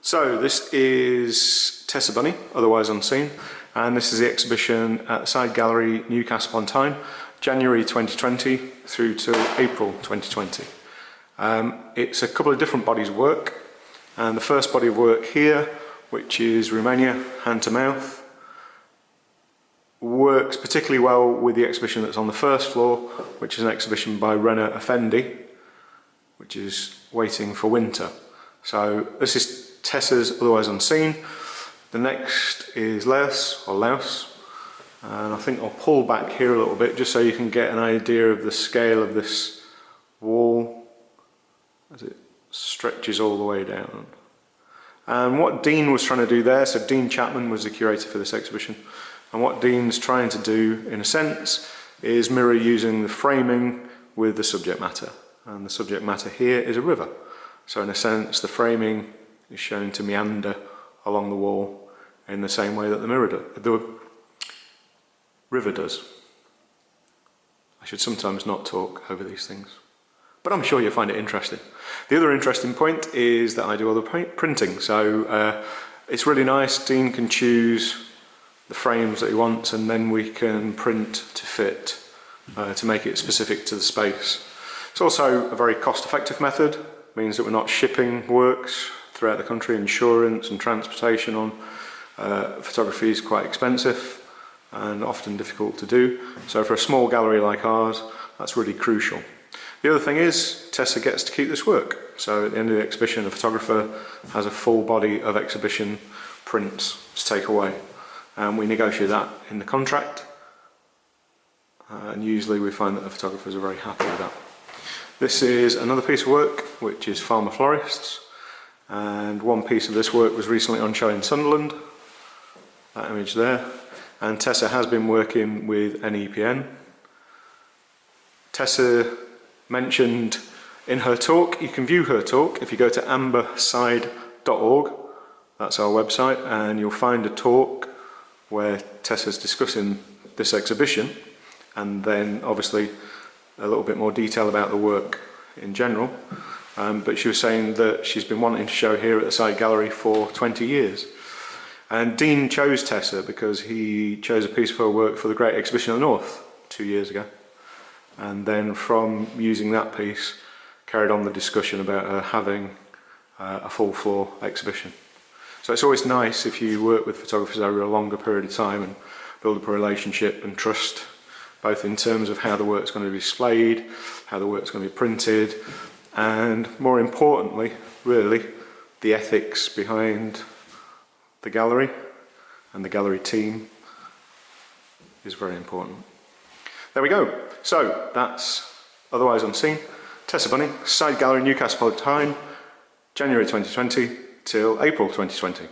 So this is Tessa Bunney, otherwise unseen, and this is the exhibition at the Side Gallery, Newcastle upon Tyne, January 2020 through to April 2020. It's a couple of different bodies of work, and the first body of work here, which is Romania, hand to mouth, works particularly well with the exhibition that's on the first floor, which is an exhibition by Rena Effendi, which is Waiting for Winter. So this is Tessa's Otherwise Unseen. The next is Laos, and I think I'll pull back here a little bit just so you can get an idea of the scale of this wall as it stretches all the way down. And what Dean was trying to do there, so Dean Chapman was the curator for this exhibition, and what Dean's trying to do in a sense is mirror using the framing with the subject matter, and the subject matter here is a river. So in a sense the framing is shown to meander along the wall in the same way that the river does. I should sometimes not talk over these things, but I'm sure you'll find it interesting. The other interesting point is that I do other printing, so it's really nice. Dean can choose the frames that he wants, and then we can print to fit, to make it specific to the space. It's also a very cost-effective method, means that we're not shipping works throughout the country. Insurance and transportation on photography is quite expensive and often difficult to do. So for a small gallery like ours, that's really crucial. The other thing is, Tessa gets to keep this work. So at the end of the exhibition, a photographer has a full body of exhibition prints to take away. And we negotiate that in the contract. And usually we find that the photographers are very happy with that. This is another piece of work, which is Farmer Florists. And one piece of this work was recently on show in Sunderland, that image there. And Tessa has been working with NEPN. Tessa mentioned in her talk, you can view her talk if you go to amberside.org, that's our website, and you'll find a talk where Tessa's discussing this exhibition, and then obviously a little bit more detail about the work in general. But she was saying that she's been wanting to show here at the Side Gallery for 20 years. And Dean chose Tessa because he chose a piece of her work for the Great Exhibition of the North 2 years ago. And then from using that piece, carried on the discussion about her having a full floor exhibition. So it's always nice if you work with photographers over a longer period of time and build up a relationship and trust, both in terms of how the work's going to be displayed, how the work's going to be printed, and more importantly, really, the ethics behind the gallery and the gallery team is very important. There we go. So that's Otherwise Unseen. Tessa Bunney, Side Gallery, Newcastle upon Tyne, January 2020 till April 2020.